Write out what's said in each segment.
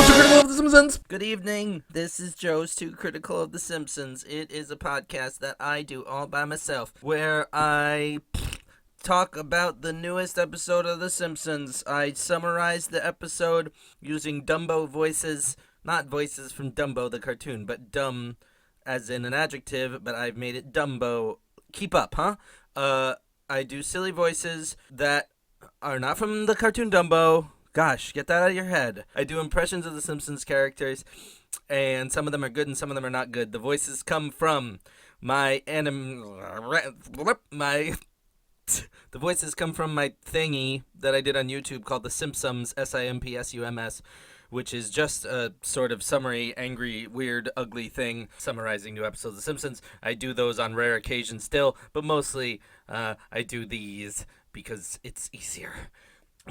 Joe's Too Critical of The Simpsons. Good evening. This is Joe's Too Critical of The Simpsons. It is a podcast that I do all by myself, where I talk about the newest episode of The Simpsons. I summarize the episode using Dumbo voices, not voices from Dumbo the cartoon, but dumb as in an adjective, but I've made it Dumbo. Keep up, huh? I do silly voices that are not from the cartoon Dumbo. Gosh, get that out of your head. I do impressions of the Simpsons characters, and some of them are good and some of them are not good. The voices come from my the voices come from my thingy that I did on YouTube called The Simpsons, Simpsums, which is just a sort of summary, angry, weird, ugly thing summarizing new episodes of The Simpsons. I do those on rare occasions still, but mostly I do these because it's easier.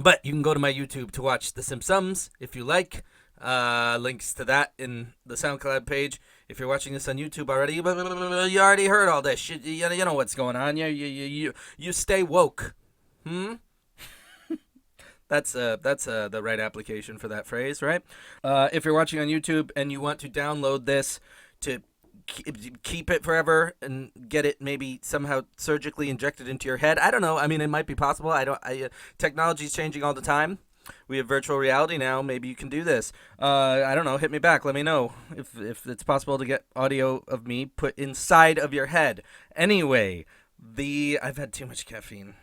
But you can go to my YouTube to watch The Simpsons if you like. Links to that in the SoundCloud page. If you're watching this on YouTube already, you already heard all this shit. You know what's going on. You stay woke. That's the right application for that phrase, right? If you're watching on YouTube and you want to download this to keep it forever and get it maybe somehow surgically injected into your head, I don't know. I mean, it might be possible. Technology's changing all the time. We have virtual reality now. Maybe you can do this. I don't know. Hit me back. Let me know if it's possible to get audio of me put inside of your head. Anyway, I've had too much caffeine,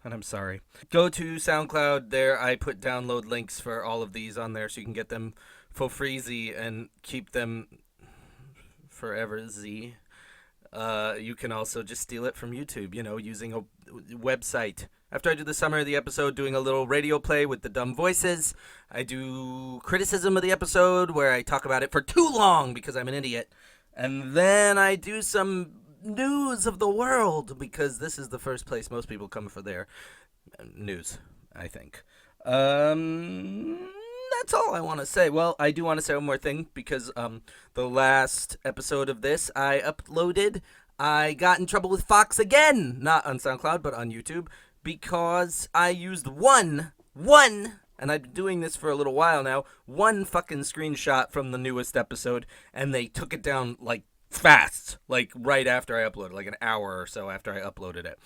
and I'm sorry. Go to SoundCloud. There I put download links for all of these on there so you can get them for freezy and keep them forever Z. You can also just steal it from YouTube, using a website. After I do the summary of the episode, doing a little radio play with the dumb voices, I do criticism of the episode where I talk about it for too long because I'm an idiot. And then I do some news of the world because this is the first place most people come for their news, I think. That's all I want to say. Well, I do want to say one more thing because the last episode of this I uploaded, I got in trouble with Fox again, not on SoundCloud but on YouTube, because I used one, and I've been doing this for a little while now, one fucking screenshot from the newest episode, and they took it down like fast, like right after I uploaded, like an hour or so after I uploaded it.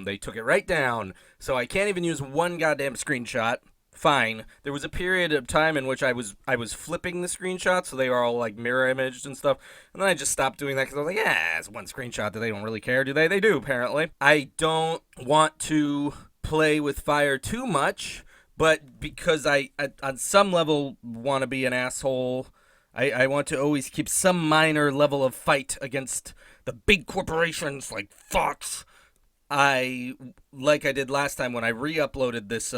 They took it right down, so I can't even use one goddamn screenshot. Fine. There was a period of time in which I was flipping the screenshots, so they were all like mirror imaged and stuff. And then I just stopped doing that because I was like, yeah, it's one screenshot that they don't really care, do they? They do, apparently. I don't want to play with fire too much, but because I on some level want to be an asshole, I want to always keep some minor level of fight against the big corporations like Fox. Like I did last time when I re-uploaded this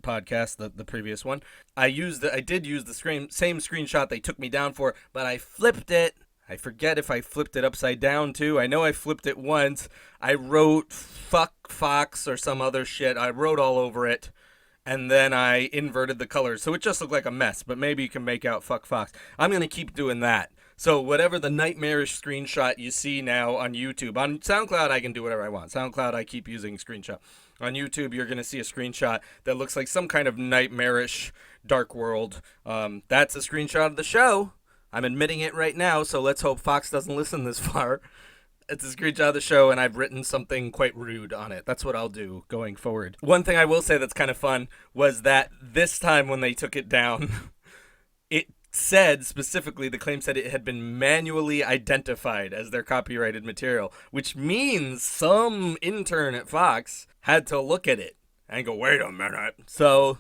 podcast, the previous one, I did use the same screenshot they took me down for, but I flipped it. I forget if I flipped it upside down too. I know I flipped it once. I wrote fuck Fox or some other shit. I wrote all over it, and then I inverted the colors, so it just looked like a mess, but maybe you can make out fuck Fox. I'm gonna keep doing that. So whatever the nightmarish screenshot you see now on YouTube, on SoundCloud I can do whatever I want. SoundCloud I keep using screenshot. On YouTube you're going to see a screenshot that looks like some kind of nightmarish dark world. That's a screenshot of the show. I'm admitting it right now, so let's hope Fox doesn't listen this far. It's a screenshot of the show, and I've written something quite rude on it. That's what I'll do going forward. One thing I will say that's kind of fun was that this time when they took it down, it said specifically, the claim said it had been manually identified as their copyrighted material, which means some intern at Fox had to look at it and go, wait a minute. So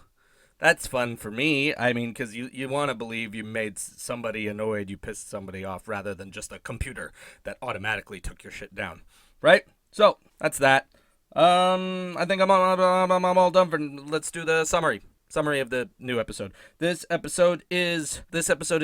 that's fun for me. I mean, because you want to believe you made somebody annoyed, you pissed somebody off, rather than just a computer that automatically took your shit down, right? So that's that. I think I'm all done for. Let's do the summary of the new episode. This episode is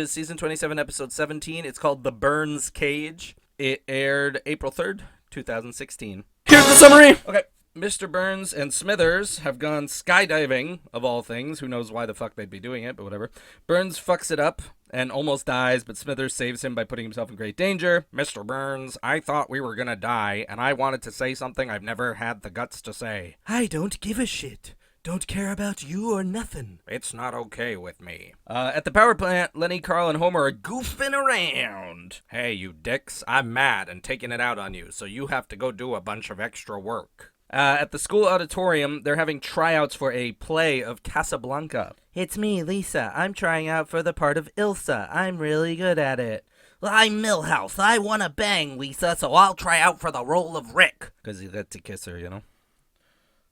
season 27, episode 17. It's called The Burns Cage. It aired April 3rd, 2016. Here's the summary. Okay. Mr. Burns and Smithers have gone skydiving, of all things. Who knows why the fuck they'd be doing it, but whatever. Burns fucks it up and almost dies, but Smithers saves him by putting himself in great danger. Mr. Burns, I thought we were gonna die, and I wanted to say something I've never had the guts to say. I don't give a shit. Don't care about you or nothing. It's not okay with me. At the power plant, Lenny, Carl, and Homer are goofing around. Hey, you dicks, I'm mad and taking it out on you, so you have to go do a bunch of extra work. At the school auditorium, they're having tryouts for a play of Casablanca. It's me, Lisa. I'm trying out for the part of Ilsa. I'm really good at it. I'm Milhouse. I want to bang, Lisa, so I'll try out for the role of Rick. Because he got to kiss her, you know?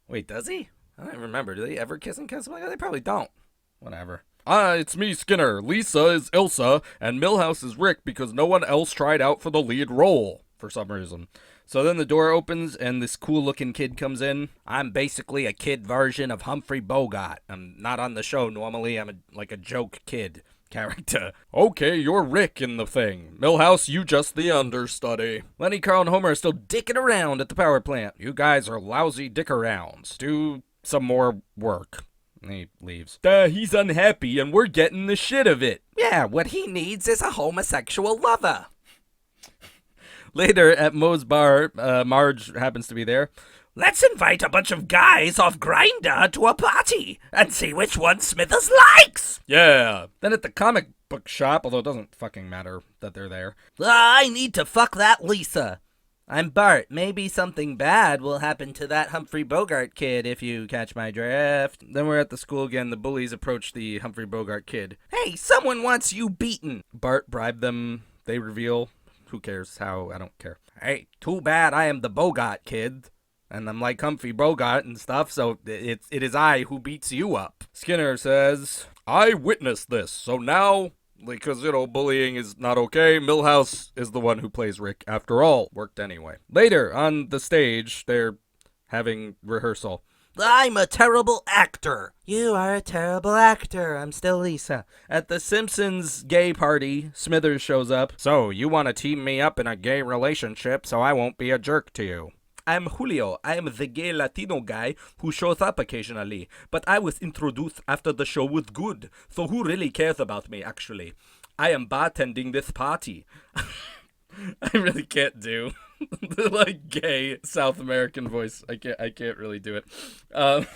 Wait, does he? I don't remember. Do they ever kiss in Casablanca? They probably don't. Whatever. It's me, Skinner. Lisa is Ilsa, and Milhouse is Rick because no one else tried out for the lead role for some reason. So then the door opens, and this cool-looking kid comes in. I'm basically a kid version of Humphrey Bogart. I'm not on the show normally. I'm like a joke kid character. Okay, you're Rick in the thing. Milhouse, you just the understudy. Lenny, Carl, and Homer are still dicking around at the power plant. You guys are lousy dick-arounds. Do some more work. And he leaves. He's unhappy, and we're getting the shit of it. Yeah, what he needs is a homosexual lover. Later, at Moe's bar, Marge happens to be there. Let's invite a bunch of guys off Grindr to a party and see which one Smithers likes. Yeah. Then at the comic book shop, although it doesn't fucking matter that they're there. I need to fuck that Lisa. I'm Bart. Maybe something bad will happen to that Humphrey Bogart kid if you catch my drift. Then we're at the school again. The bullies approach the Humphrey Bogart kid. Hey, someone wants you beaten. Bart bribed them. They reveal. Who cares how? I don't care. Hey, too bad I am the Bogart kid. And I'm like Humphrey Bogart and stuff, so it is I who beats you up. Skinner says, I witnessed this, so now, because, bullying is not okay, Milhouse is the one who plays Rick after all. Worked anyway. Later, on the stage, they're having rehearsal. I'm a terrible actor. You are a terrible actor. I'm still Lisa. At the Simpsons gay party, Smithers shows up. So, you want to team me up in a gay relationship so I won't be a jerk to you. I'm Julio. I am the gay Latino guy who shows up occasionally. But I was introduced after the show was good. So who really cares about me, actually? I am bartending this party. I really can't do the gay South American voice. I can't really do it.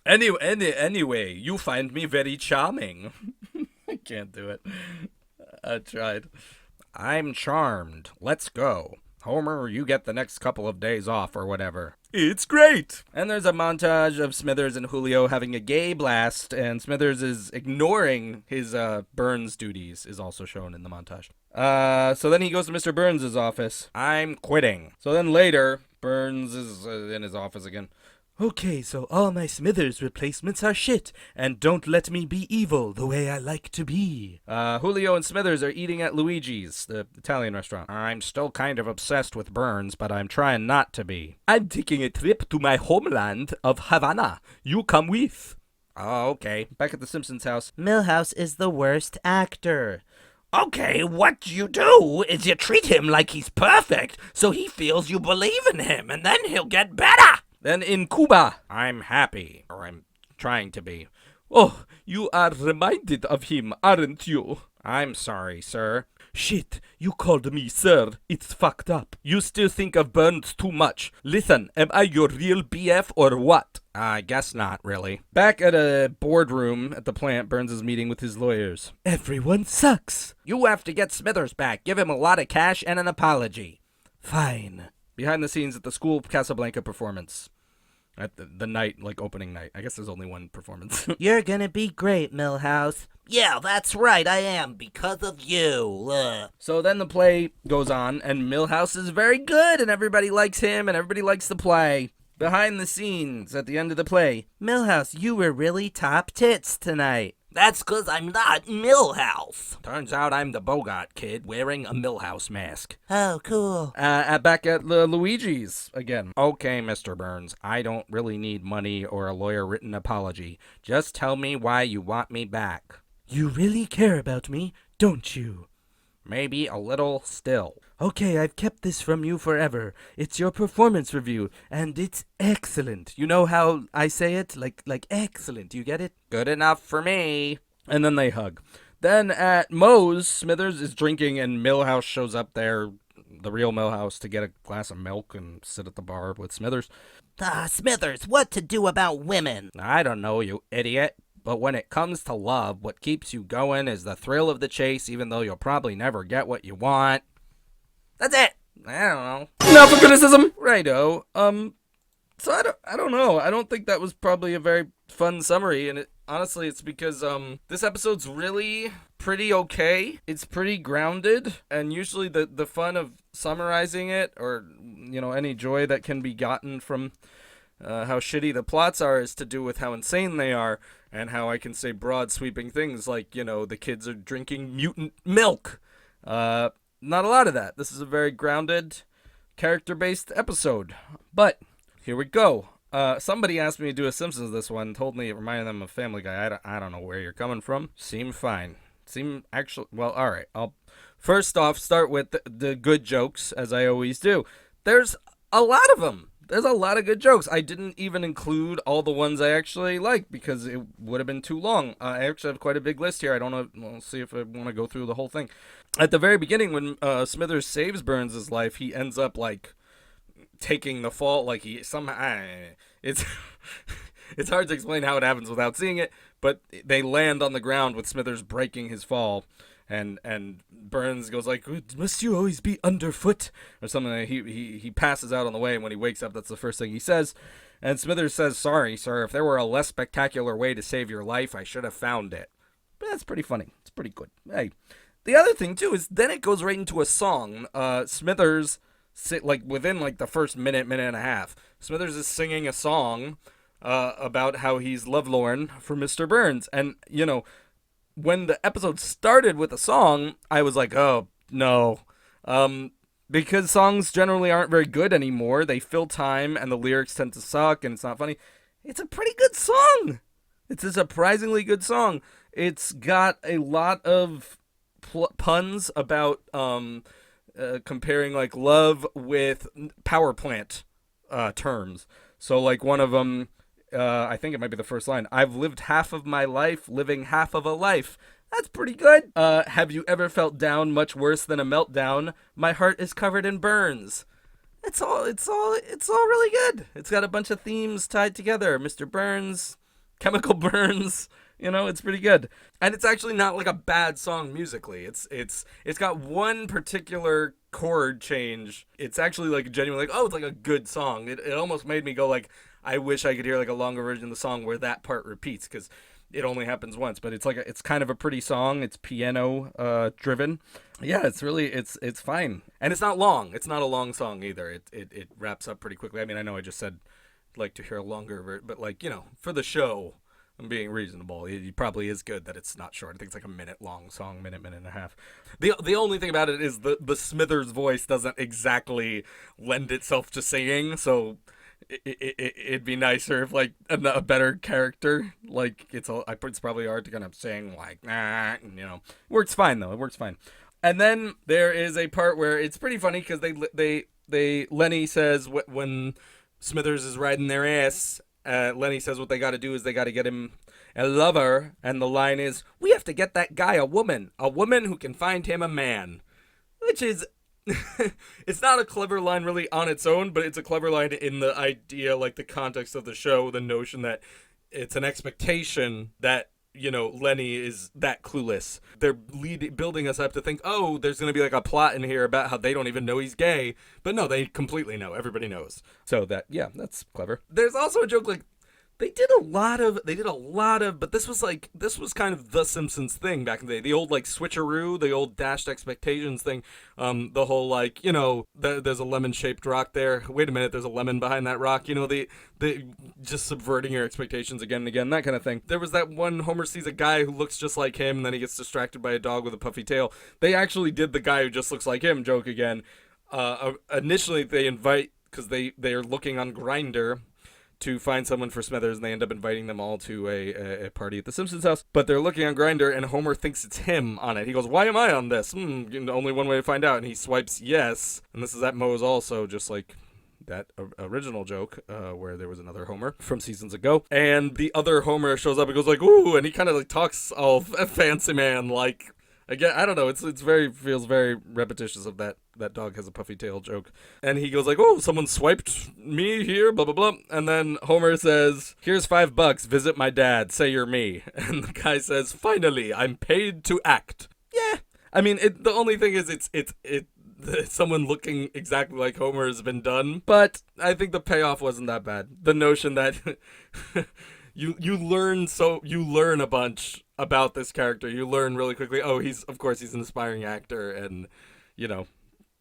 Anyway, you find me very charming. I can't do it. I tried. I'm charmed. Let's go. Homer, you get the next couple of days off or whatever. It's great! And there's a montage of Smithers and Julio having a gay blast, and Smithers is ignoring his Burns duties, is also shown in the montage. So then he goes to Mr. Burns' office. I'm quitting. So then later, Burns is in his office again. Okay, so all my Smithers replacements are shit, and don't let me be evil the way I like to be. Julio and Smithers are eating at Luigi's, the Italian restaurant. I'm still kind of obsessed with Burns, but I'm trying not to be. I'm taking a trip to my homeland of Havana. You come with. Oh, okay. Back at the Simpsons house. Milhouse is the worst actor. Okay, what you do is you treat him like he's perfect, so he feels you believe in him, and then he'll get better. Then in Cuba, I'm happy, or I'm trying to be. Oh, you are reminded of him, aren't you? I'm sorry, sir. Shit, you called me sir. It's fucked up. You still think of Burns too much. Listen, am I your real BF or what? I guess not, really. Back at a boardroom at the plant, Burns is meeting with his lawyers. Everyone sucks. You have to get Smithers back. Give him a lot of cash and an apology. Fine. Behind the scenes at the school Casablanca performance. At the night, opening night. I guess there's only one performance. You're gonna be great, Milhouse. Yeah, that's right, I am, because of you. Ugh. So then the play goes on, and Milhouse is very good, and everybody likes him, and everybody likes the play. Behind the scenes, at the end of the play, Milhouse, you were really top tits tonight. That's 'cause I'm not Milhouse. Turns out I'm the Bogart kid wearing a Milhouse mask. Oh, cool. Back at Luigi's again. Okay, Mr. Burns, I don't really need money or a lawyer-written apology. Just tell me why you want me back. You really care about me, don't you? Maybe a little still. Okay, I've kept this from you forever. It's your performance review, and it's excellent. You know how I say it? Like excellent. You get it? Good enough for me. And then they hug. Then at Moe's, Smithers is drinking, and Milhouse shows up there the real Milhouse to get a glass of milk and sit at the bar with Smithers. Smithers, what to do about women? I don't know, you idiot. But when it comes to love, what keeps you going is the thrill of the chase, even though you'll probably never get what you want. That's it. I don't know. Now for criticism. Righto. So I don't know. I don't think that was probably a very fun summary, and honestly, it's because this episode's really pretty okay. It's pretty grounded, and usually the fun of summarizing it, or any joy that can be gotten from how shitty the plots are, is to do with how insane they are, and how I can say broad sweeping things like the kids are drinking mutant milk. Not a lot of that. This is a very grounded, character-based episode, but here we go. Somebody asked me to do a Simpsons this one, told me it reminded them of Family Guy. I don't know where you're coming from. Seemed fine. Well, alright. I'll first off start with the good jokes, as I always do. There's a lot of them. There's a lot of good jokes. I didn't even include all the ones I actually like because it would have been too long. I actually have quite a big list here. I don't know. We'll see if I want to go through the whole thing. At the very beginning, when Smithers saves Burns' life, he ends up taking the fall, he somehow it's it's hard to explain how it happens without seeing it, but they land on the ground with Smithers breaking his fall, and Burns goes must you always be underfoot or something. He passes out on the way, and when he wakes up, that's the first thing he says, and Smithers says, "Sorry, sir, if there were a less spectacular way to save your life, I should have found it." But that's pretty funny. It's pretty good. Hey, the other thing too is then it goes right into a song. Smithers within the first minute and a half, Smithers is singing a song about how he's lovelorn for Mr. Burns. And when the episode started with a song, I was like, oh no, because songs generally aren't very good anymore. They fill time and the lyrics tend to suck and it's not funny. It's a pretty good song. It's a surprisingly good song. It's got a lot of puns about comparing love with power plant terms. So one of them, I think it might be the first line, "I've lived half of my life living half of a life." That's pretty good. "Have you ever felt down much worse than a meltdown? My heart is covered in burns." It's all really good. It's got a bunch of themes tied together. Mr. Burns, chemical burns. It's pretty good. And it's actually not a bad song musically. It's got one particular chord change. It's actually genuinely it's a good song. It almost made me go I wish I could hear a longer version of the song where that part repeats, because it only happens once, but it's kind of a pretty song. It's piano driven. Yeah, it's fine. And it's not long. It's not a long song either. It wraps up pretty quickly. I mean, I know I just said to hear a longer version, but for the show, I'm being reasonable. It probably is good that it's not short. I think it's a minute-long song, minute and a half. The only thing about it is the Smithers voice doesn't exactly lend itself to singing, so it'd be nicer if a better character. It's probably hard to kind of sing works fine though. It works fine. And then there is a part where it's pretty funny because Lenny says when Smithers is riding their ass. Lenny says what they got to do is they got to get him a lover, and the line is, "We have to get that guy a woman who can find him a man," which is, it's not a clever line really on its own, but it's a clever line in the idea, the context of the show, the notion that it's an expectation that Lenny is that clueless. They're building us up to think, oh, there's going to be a plot in here about how they don't even know he's gay. But no, they completely know. Everybody knows. So that's clever. There's also a joke they did a lot of, but this was kind of the Simpsons thing back in the day. The old switcheroo, the old dashed expectations thing. The whole there's a lemon-shaped rock there. Wait a minute, there's a lemon behind that rock. The just subverting your expectations again and again, that kind of thing. There was that one Homer sees a guy who looks just like him, and then he gets distracted by a dog with a puffy tail. They actually did the guy who just looks like him joke again. Initially, they invite, because they are looking on Grindr to find someone for Smithers, and they end up inviting them all to a party at the Simpsons house. But they're looking on Grindr, and Homer thinks it's him on it. He goes, "Why am I on this? Only one way to find out." And he swipes yes. And this is at Moe's also, just like that original joke where there was another Homer from seasons ago. And the other Homer shows up and goes ooh, and he kind of talks all fancy man Again, I don't know. It's very feels very repetitious of that dog has a puffy tail joke. And he goes like, "Oh, someone swiped me here, blah blah blah." And then Homer says, "Here's $5. Visit my dad. Say you're me." And the guy says, "Finally, I'm paid to act." Yeah. I mean, the only thing is someone looking exactly like Homer has been done, but I think the payoff wasn't that bad. The notion that you learn a bunch about this character. You learn really quickly. Oh, he's an aspiring actor, and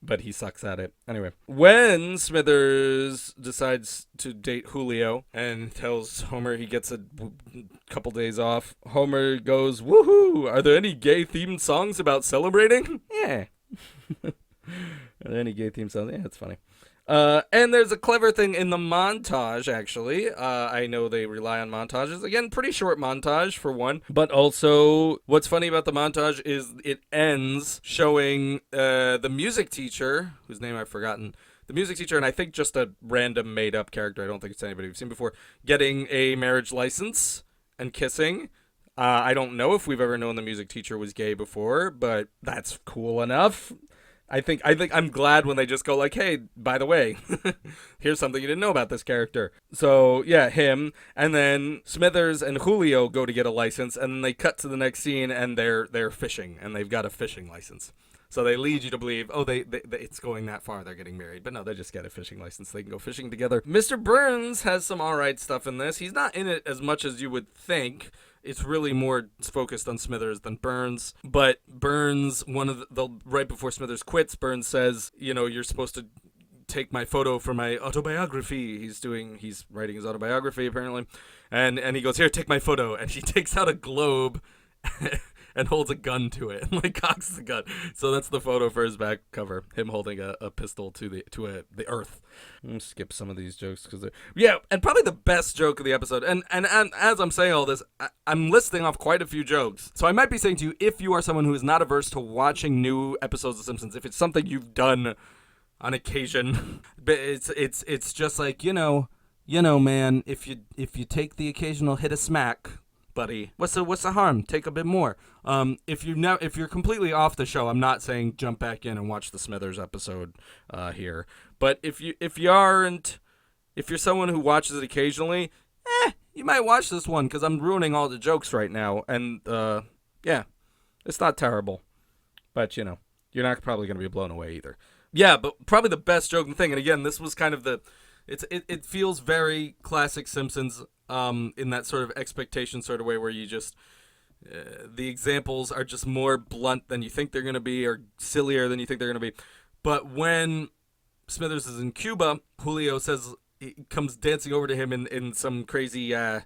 but he sucks at it. Anyway, when Smithers decides to date Julio and tells Homer he gets a couple days off, Homer goes, "Woohoo! Are there any gay-themed songs about celebrating?" Yeah. Are there any gay-themed songs? Yeah, it's funny. And there's a clever thing in the montage, actually. I know they rely on montages. Again, pretty short montage, for one. But also, what's funny about the montage is it ends showing the music teacher, whose name I've forgotten, the music teacher, and I think just a random made-up character, I don't think it's anybody we've seen before, getting a marriage license and kissing. I don't know if we've ever known the music teacher was gay before, but that's cool enough. I think I'm glad when they just go like, "Hey, by the way, here's something you didn't know about this character." So yeah, him, and then Smithers and Julio go to get a license, and then they cut to the next scene, and they're fishing, and they've got a fishing license. So they lead you to believe, oh, they it's going that far, they're getting married, but no, they just get a fishing license. They can go fishing together. Mr. Burns has some alright stuff in this. He's not in it as much as you would think. It's really more focused on Smithers than Burns. But Burns, right before Smithers quits, Burns says, you're supposed to take my photo for my autobiography. He's writing his autobiography, apparently. And he goes, "Here, take my photo." And he takes out a globe and holds a gun to it and cocks the gun. So that's the photo for his back cover, him holding a pistol to the earth. I'm gonna skip some of these jokes because and probably the best joke of the episode. And as I'm saying all this, I'm listing off quite a few jokes. So I might be saying to you, if you are someone who is not averse to watching new episodes of Simpsons, if it's something you've done on occasion, but it's just like man, if you take the occasional hit a smack, buddy, what's the harm? Take a bit more. If you're completely off the show, I'm not saying jump back in and watch the Smithers episode here. But if you're someone who watches it occasionally, you might watch this one because I'm ruining all the jokes right now. And it's not terrible, but you're not probably gonna be blown away either. Yeah, but probably the best joke thing, and again, this was kind of it feels very classic Simpsons. In that sort of expectation sort of way where you just the examples are just more blunt than you think they're going to be or sillier than you think they're going to be. But when Smithers is in Cuba, Julio he comes dancing over to him in some crazy a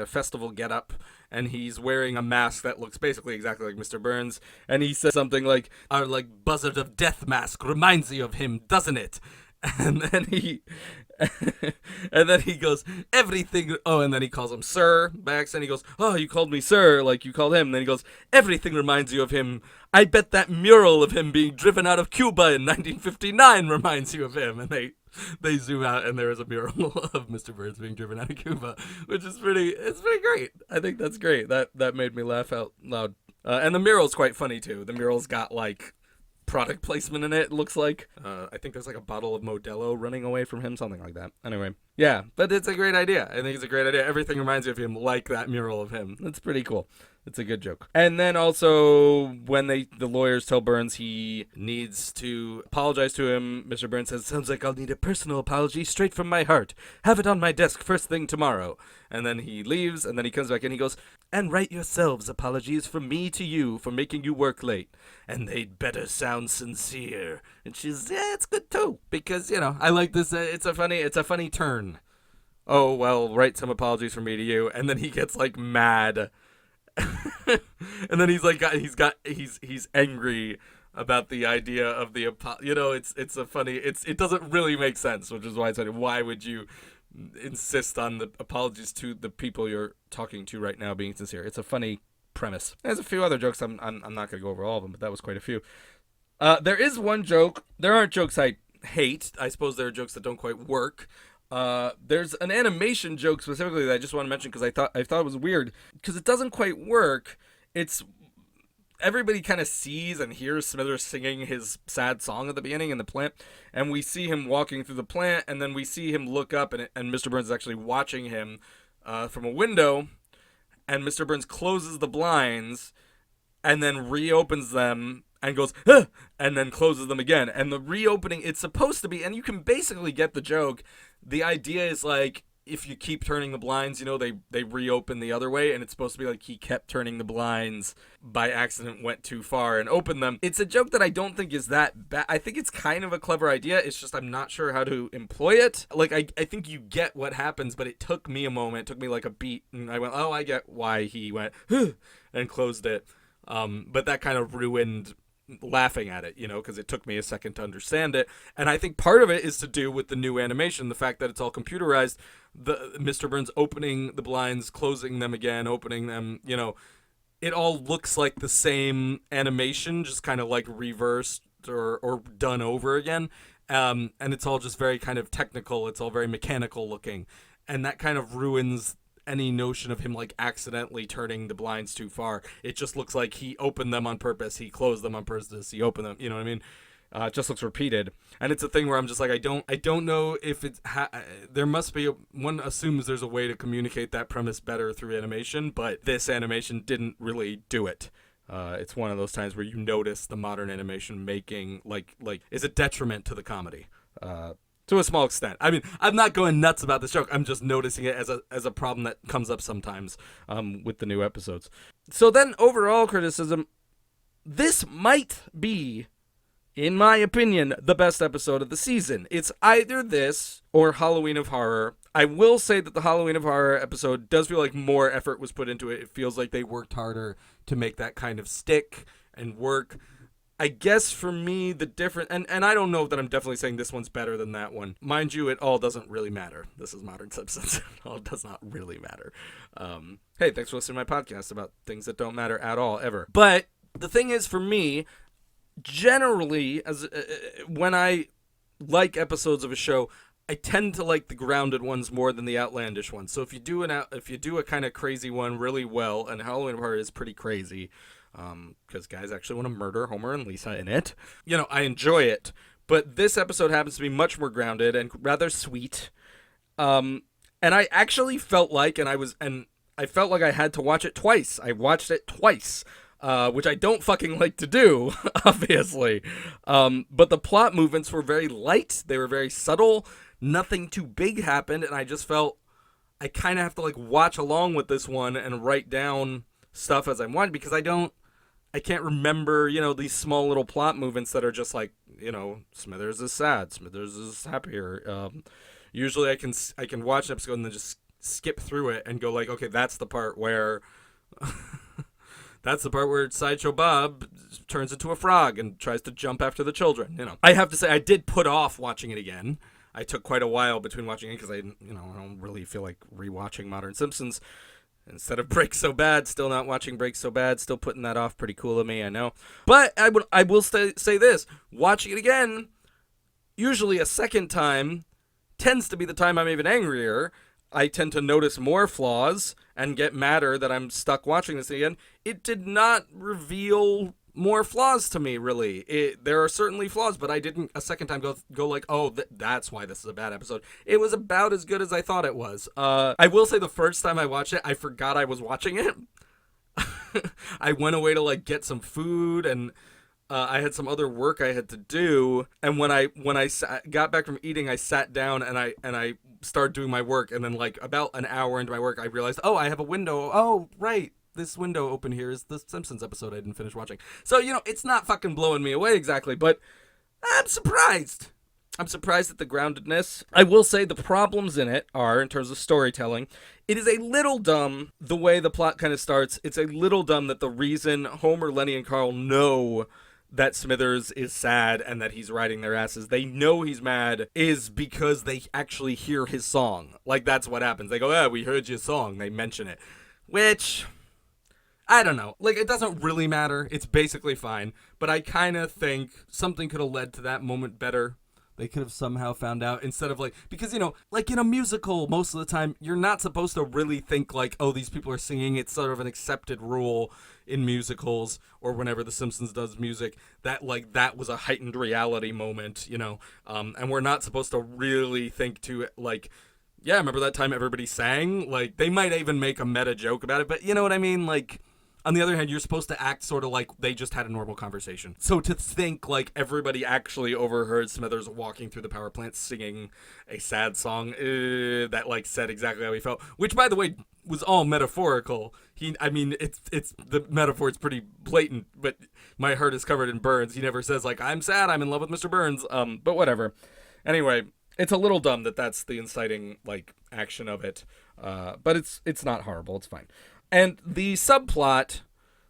festival getup, and he's wearing a mask that looks basically exactly like Mr. Burns, and he says something like, "Our buzzard of death mask reminds you of him, doesn't it?" And then he goes, "Everything." Oh, and then he calls him sir by accident. He goes, "Oh, you called me sir, like you called him." And then he goes, "Everything reminds you of him. I bet that mural of him being driven out of Cuba in 1959 reminds you of him." And they zoom out, and there is a mural of Mr. Burns being driven out of Cuba, which is pretty great. I think that's great. That made me laugh out loud. And the mural's quite funny too. The mural's got product placement in it looks like. I think there's a bottle of Modelo running away from him, something like that. Anyway, yeah, but it's a great idea. I think it's a great idea. Everything reminds you of him, like that mural of him. It's pretty cool. It's a good joke. And then also, when the lawyers tell Burns he needs to apologize to him, Mr. Burns says, "Sounds like I'll need a personal apology straight from my heart. Have it on my desk first thing tomorrow." And then he leaves, and then he comes back and he goes, "And write yourselves apologies from me to you for making you work late. And they'd better sound sincere." And she's, "Yeah, it's good too." Because, I like this. It's a funny turn. "Oh, well, write some apologies from me to you." And then he gets mad. And then he's angry about the idea of the it's a funny, it doesn't really make sense, which is why I said, why would you insist on the apologies to the people you're talking to right now being sincere? It's a funny premise. There's a few other jokes. I'm not gonna go over all of them, but that was quite a few. There is one joke. There aren't jokes I hate. I suppose there are jokes that don't quite work. There's an animation joke specifically that I just want to mention because I thought it was weird because it doesn't quite work. everybody kind of sees and hears Smithers singing his sad song at the beginning in the plant, and we see him walking through the plant, and then we see him look up, and Mr. Burns is actually watching him from a window, and Mr. Burns closes the blinds and then reopens them and goes, "Huh!" and then closes them again. And the reopening, it's supposed to be, and you can basically get the joke. The idea is like, if you keep turning the blinds, they reopen the other way, and it's supposed to be like he kept turning the blinds by accident, went too far, and opened them. It's a joke that I don't think is that bad. I think it's kind of a clever idea. It's just I'm not sure how to employ it. Like, I think you get what happens, but it took me a moment. It took me like a beat, and I went, oh, I get why he went, huh, and closed it. But that kind of ruined laughing at it, because it took me a second to understand it. And I think part of it is to do with the new animation, the fact that it's all computerized, the Mr. Burns opening the blinds, closing them again, opening them, it all looks like the same animation, just kind of like reversed or done over again. And it's all just very kind of technical. It's all very mechanical looking. And that kind of ruins any notion of him like accidentally turning the blinds too far. It just looks like he opened them on purpose, he closed them on purpose, he opened them, you know what I mean? It just looks repeated, and it's a thing where I'm just like, I don't know if it's there must be one assumes there's a way to communicate that premise better through animation, but this animation didn't really do it. It's one of those times where you notice the modern animation making like is a detriment to the comedy. To a small extent. I mean, I'm not going nuts about this joke. I'm just noticing it as a problem that comes up sometimes with the new episodes. So then, overall criticism, this might be, in my opinion, the best episode of the season. It's either this or Halloween of Horror. I will say that the Halloween of Horror episode does feel like more effort was put into it. It feels like they worked harder to make that kind of stick and work. I guess for me, the difference, and I don't know that I'm definitely saying this one's better than that one. Mind you, it all doesn't really matter. This is Modern Simpsons. It all does not really matter. Hey, thanks for listening to my podcast about things that don't matter at all, ever. But the thing is, for me, generally, when I like episodes of a show, I tend to like the grounded ones more than the outlandish ones. So if you do a kind of crazy one really well, and Halloween Horror is pretty crazy, because guys actually want to murder Homer and Lisa in it. I enjoy it, but this episode happens to be much more grounded and rather sweet. And I actually felt like, I felt like I had to watch it twice. I watched it twice, which I don't fucking like to do, obviously. But the plot movements were very light. They were very subtle. Nothing too big happened, and I just felt I kind of have to like watch along with this one and write down stuff as I'm watching, because I can't remember, these small little plot movements that are just like, Smithers is sad, Smithers is happier. Usually I can watch an episode and then just skip through it and go like, okay, that's the part where Sideshow Bob turns into a frog and tries to jump after the children. I have to say I did put off watching it again. I took quite a while between watching it because I don't really feel like rewatching Modern Simpsons. Instead of Break So Bad, still not watching Break So Bad, still putting that off. Pretty cool of me, I know. But I will say this. Watching it again, usually a second time, tends to be the time I'm even angrier. I tend to notice more flaws and get madder that I'm stuck watching this again. It did not reveal more flaws to me, really. There are certainly flaws, but I didn't a second time go like, oh, that's why this is a bad episode. It was about as good as I thought it was. I will say the first time I watched it, I forgot I was watching it. I went away to like get some food, and I had some other work I had to do. And when I got back from eating, I sat down and I started doing my work. And then like about an hour into my work, I realized, oh, I have a window. Oh, right. This window open here is the Simpsons episode I didn't finish watching. So, it's not fucking blowing me away exactly, but I'm surprised. I'm surprised at the groundedness. I will say the problems in it are, in terms of storytelling, it is a little dumb the way the plot kind of starts. It's a little dumb that the reason Homer, Lenny, and Carl know that Smithers is sad and that he's riding their asses, they know he's mad, is because they actually hear his song. Like, that's what happens. They go, we heard your song. They mention it. Which, I don't know. Like, it doesn't really matter. It's basically fine. But I kind of think something could have led to that moment better. They could have somehow found out instead of like, because, like in a musical, most of the time, you're not supposed to really think like, oh, these people are singing. It's sort of an accepted rule in musicals or whenever The Simpsons does music that like that was a heightened reality moment, and we're not supposed to really think to like, yeah, remember that time everybody sang? Like, they might even make a meta joke about it, but you know what I mean? Like, on the other hand, you're supposed to act sort of like they just had a normal conversation. So to think like everybody actually overheard Smithers walking through the power plant singing a sad song that like said exactly how he felt, which by the way was all metaphorical. It's the metaphor is pretty blatant, but my heart is covered in burns. He never says like I'm sad, I'm in love with Mr. Burns. But whatever. Anyway, it's a little dumb that that's the inciting like action of it. But it's not horrible. It's fine. And the subplot,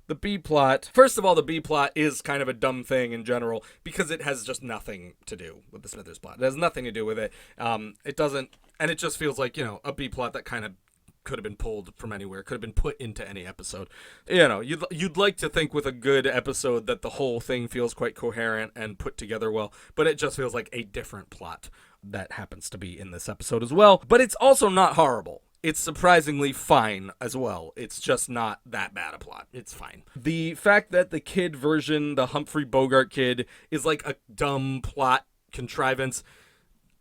the B plot, first of all, the B plot is kind of a dumb thing in general because it has just nothing to do with the Smithers plot. It has nothing to do with it. It doesn't, and it just feels like, a B plot that kind of could have been pulled from anywhere, could have been put into any episode. You'd like to think with a good episode that the whole thing feels quite coherent and put together well, but it just feels like a different plot that happens to be in this episode as well. But it's also not horrible. It's surprisingly fine as well. It's just not that bad a plot. It's fine. The fact that the kid version, the Humphrey Bogart kid, is like a dumb plot contrivance,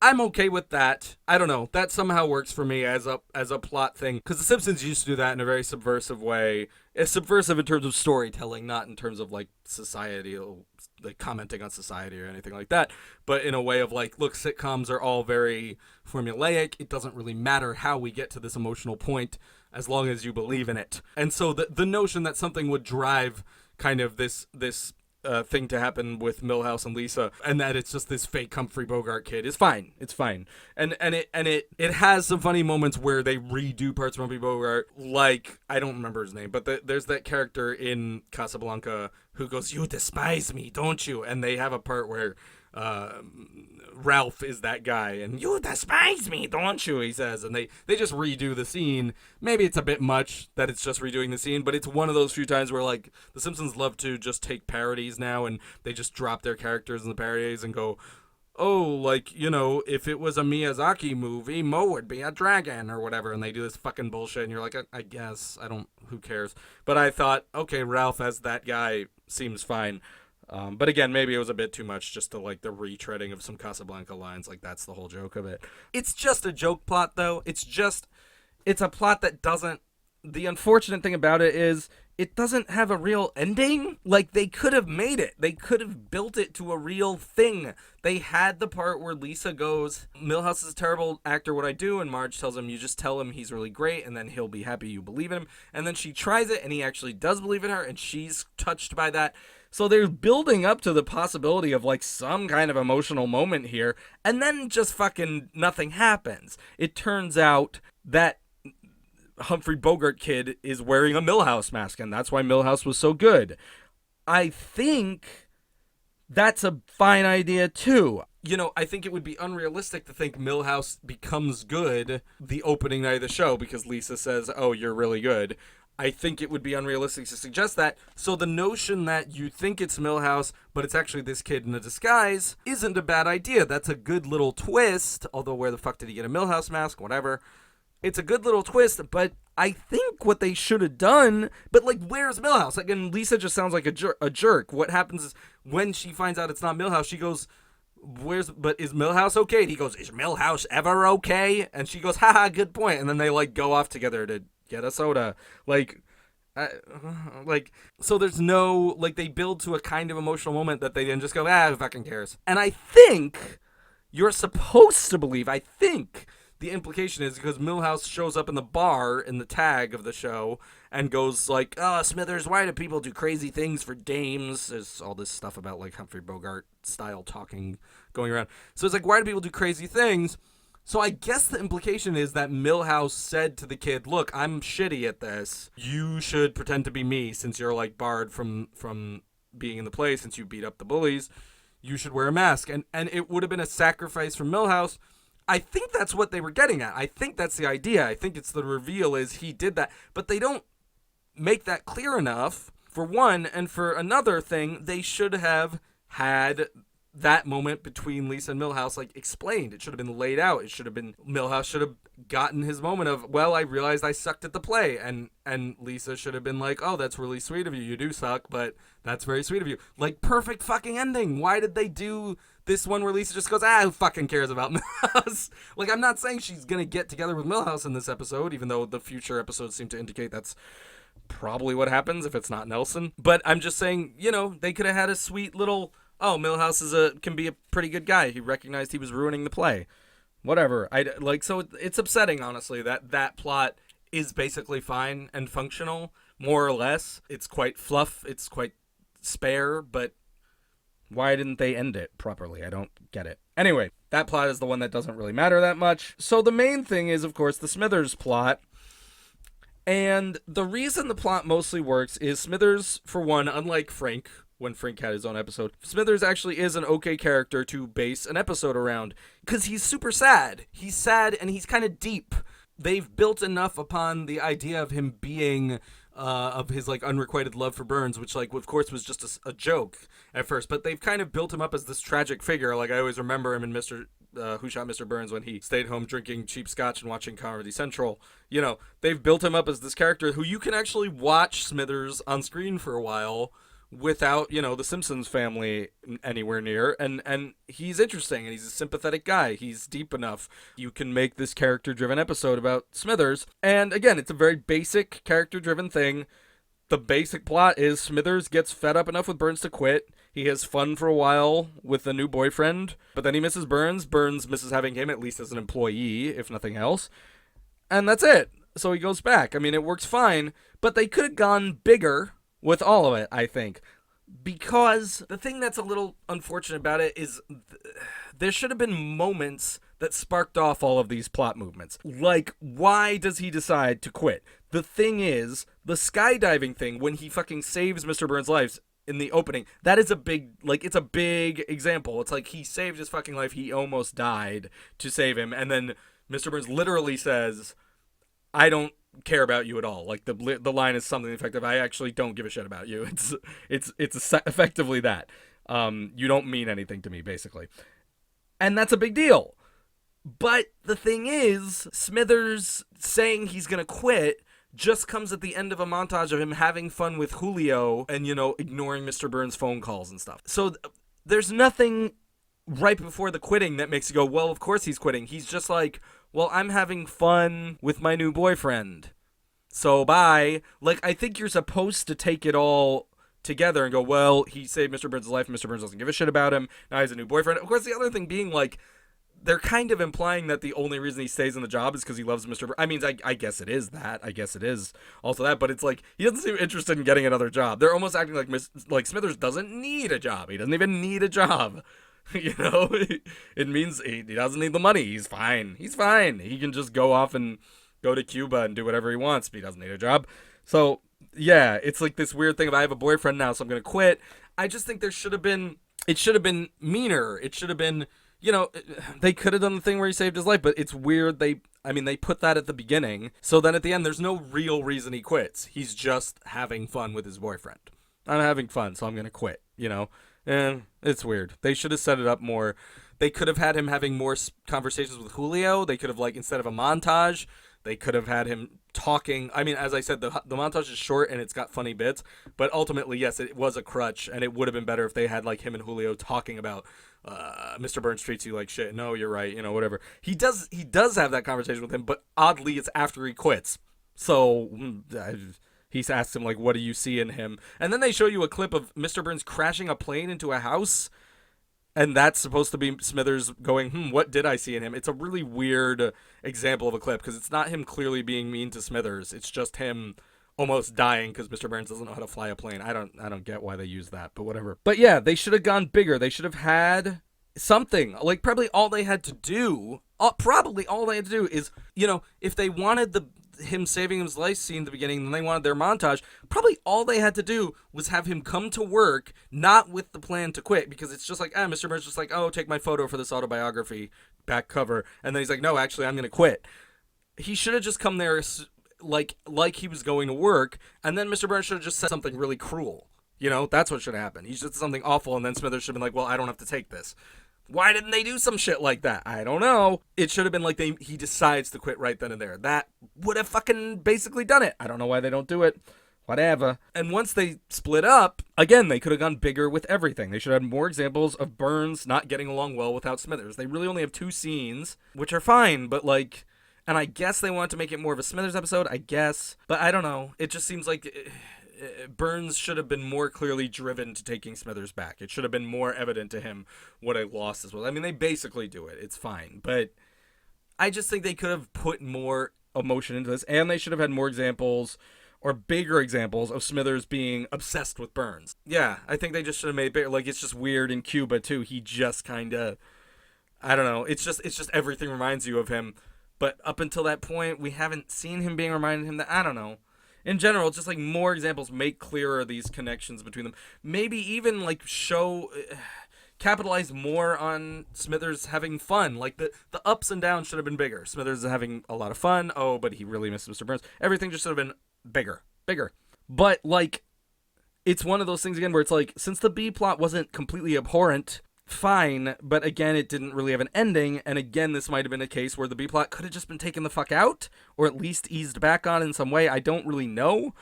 I'm okay with that. I don't know. That somehow works for me as a plot thing. Because The Simpsons used to do that in a very subversive way. It's subversive in terms of storytelling, not in terms of like societal, like commenting on society or anything like that. But in a way of like, look, sitcoms are all very formulaic. It doesn't really matter how we get to this emotional point as long as you believe in it. And so the notion that something would drive kind of this thing to happen with Milhouse and Lisa, and that it's just this fake Humphrey Bogart kid is fine. It's fine, and it has some funny moments where they redo parts of Humphrey Bogart. Like, I don't remember his name, but there's that character in Casablanca who goes, "You despise me, don't you?" And they have a part where Ralph is that guy, and "You despise me, don't you?" he says, and they just redo the scene. Maybe it's a bit much that it's just redoing the scene, but it's one of those few times where like The Simpsons love to just take parodies now, and they just drop their characters in the parodies and go, oh, like, if it was a Miyazaki movie, Mo would be a dragon or whatever, and they do this fucking bullshit, and you're like, I guess, who cares? But I thought, okay, Ralph as that guy seems fine. But again, maybe it was a bit too much, just to like the retreading of some Casablanca lines. Like, that's the whole joke of it. It's just a joke plot, though. It's a plot that doesn't, the unfortunate thing about it is it doesn't have a real ending. Like, they could have made it. They could have built it to a real thing. They had the part where Lisa goes, Milhouse is a terrible actor, what I do? And Marge tells him, you just tell him he's really great, and then he'll be happy you believe in him. And then she tries it, and he actually does believe in her, and she's touched by that. So they're building up to the possibility of like some kind of emotional moment here, and then just fucking nothing happens. It turns out that Humphrey Bogart kid is wearing a Milhouse mask, and that's why Milhouse was so good. I think that's a fine idea too. I think it would be unrealistic to think Milhouse becomes good the opening night of the show because Lisa says, oh, you're really good. I think it would be unrealistic to suggest that. So the notion that you think it's Milhouse, but it's actually this kid in a disguise, isn't a bad idea. That's a good little twist. Although, where the fuck did he get a Milhouse mask? Whatever. It's a good little twist, but I think what they should have done, but like, where's Milhouse? Like, and Lisa just sounds like a jerk. What happens is when she finds out it's not Milhouse, she goes, but is Milhouse okay? And he goes, is Milhouse ever okay? And she goes, haha, good point. And then they like go off together to get a soda. So there's no, like, they build to a kind of emotional moment that they then just go, who fucking cares? And I think you're supposed to believe, the implication is because Milhouse shows up in the bar in the tag of the show and goes like, Smithers, why do people do crazy things for dames? There's all this stuff about like Humphrey Bogart style talking going around. So it's like, why do people do crazy things? So I guess the implication is that Milhouse said to the kid, look, I'm shitty at this. You should pretend to be me since you're like barred from being in the play, since you beat up the bullies. You should wear a mask. And it would have been a sacrifice from Milhouse. I think that's what they were getting at. I think that's the idea. I think it's the reveal is he did that. But they don't make that clear enough, for one. And for another thing, they should have had that moment between Lisa and Milhouse like explained. It should have been laid out. It should have been Milhouse should have gotten his moment of, well, I realized I sucked at the play, and Lisa should have been like, oh, that's really sweet of you. You do suck, but that's very sweet of you. Like, perfect fucking ending. Why did they do this one where Lisa just goes, who fucking cares about Milhouse? Like, I'm not saying she's gonna get together with Milhouse in this episode, even though the future episodes seem to indicate that's probably what happens if it's not Nelson. But I'm just saying, they could have had a sweet little, oh, Milhouse can be a pretty good guy. He recognized he was ruining the play. Whatever. So it's upsetting, honestly, that plot is basically fine and functional, more or less. It's quite fluff. It's quite spare, but why didn't they end it properly? I don't get it. Anyway, that plot is the one that doesn't really matter that much. So the main thing is, of course, the Smithers plot. And the reason the plot mostly works is Smithers, for one, unlike Frank, when Frank had his own episode, Smithers actually is an okay character to base an episode around, because he's super sad. He's sad and he's kind of deep. They've built enough upon the idea of him being, of his, like, unrequited love for Burns, which, like, of course was just a joke at first, but they've kind of built him up as this tragic figure. Like, I always remember him in Who Shot Mr. Burns when he stayed home drinking cheap scotch and watching Comedy Central. They've built him up as this character who you can actually watch Smithers on screen for a while without, the Simpsons family anywhere near, and he's interesting, and he's a sympathetic guy. He's deep enough. You can make this character-driven episode about Smithers, and again, it's a very basic character-driven thing. The basic plot is Smithers gets fed up enough with Burns to quit. He has fun for a while with a new boyfriend, but then he misses Burns. Burns misses having him, at least as an employee, if nothing else. And that's it. So he goes back. I mean, it works fine, but they could have gone bigger with all of it, I think. Because the thing that's a little unfortunate about it is there should have been moments that sparked off all of these plot movements. Like, why does he decide to quit? The thing is, the skydiving thing, when he fucking saves Mr. Burns' life in the opening, that is a big, it's a big example. It's like he saved his fucking life. He almost died to save him. And then Mr. Burns literally says, I don't care about you at all. Like, the line is something effective. I actually don't give a shit about you. It's effectively that. You don't mean anything to me, basically. And that's a big deal. But the thing is, Smithers saying he's gonna quit just comes at the end of a montage of him having fun with Julio and, ignoring Mr. Burns' phone calls and stuff. So there's nothing right before the quitting that makes you go, well, of course he's quitting. He's just like, well, I'm having fun with my new boyfriend, so bye. Like, I think you're supposed to take it all together and go, well, he saved Mr. Burns' life, and Mr. Burns doesn't give a shit about him. Now he has a new boyfriend. Of course, the other thing being, like, they're kind of implying that the only reason he stays in the job is because he loves Mr. I mean, I guess it is that. I guess it is also that. But it's like, he doesn't seem interested in getting another job. They're almost acting like Smithers doesn't need a job. He doesn't even need a job. It means he doesn't need the money. He's fine. He's fine. He can just go off and go to Cuba and do whatever he wants, but he doesn't need a job. So, yeah, it's like this weird thing of, I have a boyfriend now, so I'm going to quit. I just think it should have been meaner. It should have been, they could have done the thing where he saved his life, but it's weird. They put that at the beginning. So then at the end, there's no real reason he quits. He's just having fun with his boyfriend. I'm having fun, so I'm going to quit, And it's weird. They should have set it up more. They could have had him having more conversations with Julio. They could have, instead of a montage, they could have had him talking. I mean, as I said, the montage is short and it's got funny bits, but ultimately, yes, it was a crutch, and it would have been better if they had, him and Julio talking about Mr. Burns treats you like shit. No, you're right, whatever. He does have that conversation with him, but oddly, it's after he quits. So, he asks him, what do you see in him? And then they show you a clip of Mr. Burns crashing a plane into a house, and that's supposed to be Smithers going, what did I see in him? It's a really weird example of a clip, because it's not him clearly being mean to Smithers. It's just him almost dying because Mr. Burns doesn't know how to fly a plane. I don't get why they use that, but whatever. But yeah, they should have gone bigger. They should have had something. Probably all they had to do is, if they wanted him saving his life scene in the beginning, and they wanted their montage, probably all they had to do was have him come to work, not with the plan to quit, because it's just like, Mr. Burns just like, oh, take my photo for this autobiography, back cover, and then he's like, no, actually, I'm going to quit. He should have just come there like he was going to work, and then Mr. Burns should have just said something really cruel, You know, that's what should happen. He should say something awful, and then Smithers should have been like, well, I don't have to take this. Why didn't they do some shit like that? I don't know. It should have been like he decides to quit right then and there. That would have fucking basically done it. I don't know why they don't do it. Whatever. And once they split up, again, they could have gone bigger with everything. They should have had more examples of Burns not getting along well without Smithers. They really only have 2 scenes, which are fine, but like, and I guess they wanted to make it more of a Smithers episode, I guess. But I don't know. It just seems like Burns should have been more clearly driven to taking Smithers back. It should have been more evident to him what a loss this was. I mean, they basically do it. It's fine. But I just think they could have put more emotion into this, and they should have had more examples or bigger examples of Smithers being obsessed with Burns. Yeah, I think they just should have made it bigger. Like, it's just weird in Cuba, too. He just kind of, I don't know. It's just everything reminds you of him. But up until that point, we haven't seen him being reminded him that, I don't know. In general, just like more examples make clearer these connections between them. Maybe even like capitalize more on Smithers having fun. Like the ups and downs should have been bigger. Smithers is having a lot of fun. Oh, but he really misses Mr. Burns. Everything just should have been bigger. But like, it's one of those things again where it's like, since the B plot wasn't completely abhorrent, fine, but again, it didn't really have an ending, and again, this might have been a case where the B plot could have just been taken the fuck out, or at least eased back on in some way. I don't really know.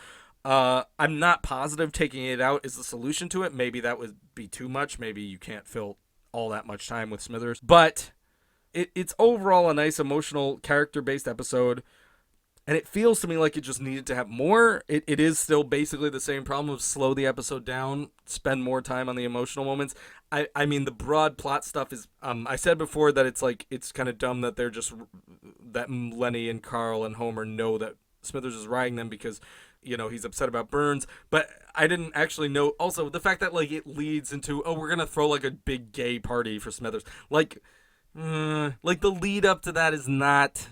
I'm not positive taking it out is the solution to it. Maybe that would be too much. Maybe you can't fill all that much time with Smithers, but it's overall a nice, emotional, character-based episode. And it feels to me like it just needed to have more. It is still basically the same problem of slow the episode down, spend more time on the emotional moments. I mean, the broad plot stuff is, I said before that it's like, it's kind of dumb that they're just, that Lenny and Carl and Homer know that Smithers is riding them because, you know, he's upset about Burns. But I didn't actually know, also, the fact that, like, it leads into, oh, we're going to throw, like, a big gay party for Smithers. Like the lead up to that is not...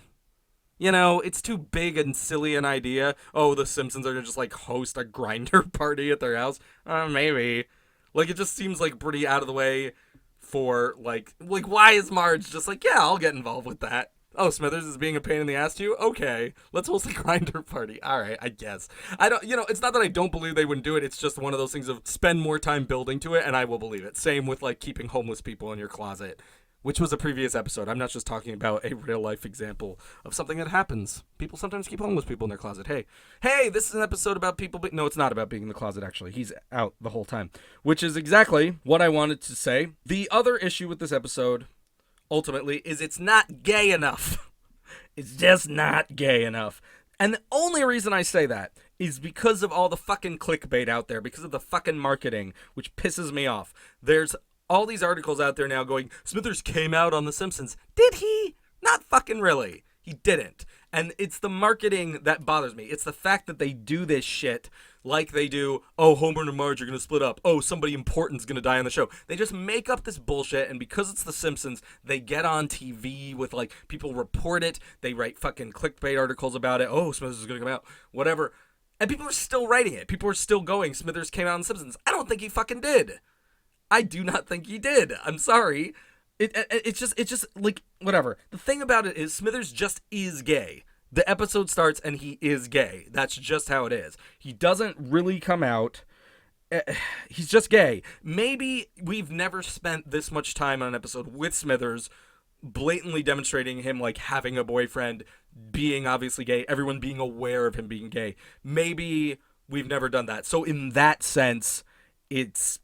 You know, it's too big and silly an idea. Oh, the Simpsons are going to just, like, host a grinder party at their house? Maybe. Like, it just seems, like, pretty out of the way for, like, why is Marge just like, yeah, I'll get involved with that? Oh, Smithers is being a pain in the ass to you? Okay, let's host a grinder party. All right, I guess. I don't, it's not that I don't believe they wouldn't do it. It's just one of those things of spend more time building to it, and I will believe it. Same with, like, keeping homeless people in your closet. Which was a previous episode. I'm not just talking about a real-life example of something that happens. People sometimes keep homeless people in their closet. Hey, this is an episode about people... No, it's not about being in the closet, actually. He's out the whole time. Which is exactly what I wanted to say. The other issue with this episode, ultimately, is it's not gay enough. It's just not gay enough. And the only reason I say that is because of all the fucking clickbait out there, because of the fucking marketing, which pisses me off. There's all these articles out there now going, Smithers came out on The Simpsons. Did he? Not fucking really. He didn't. And it's the marketing that bothers me. It's the fact that they do this shit like they do, oh, Homer and Marge are going to split up. Oh, somebody important's going to die on the show. They just make up this bullshit, and because it's The Simpsons, they get on TV with, like, people report it. They write fucking clickbait articles about it. Oh, Smithers is going to come out. Whatever. And people are still writing it. People are still going, Smithers came out on The Simpsons. I don't think he fucking did. I do not think he did. I'm sorry. It's just like, whatever. The thing about it is Smithers just is gay. The episode starts and he is gay. That's just how it is. He doesn't really come out. He's just gay. Maybe we've never spent this much time on an episode with Smithers blatantly demonstrating him, like, having a boyfriend, being obviously gay, everyone being aware of him being gay. Maybe we've never done that. So in that sense, it's,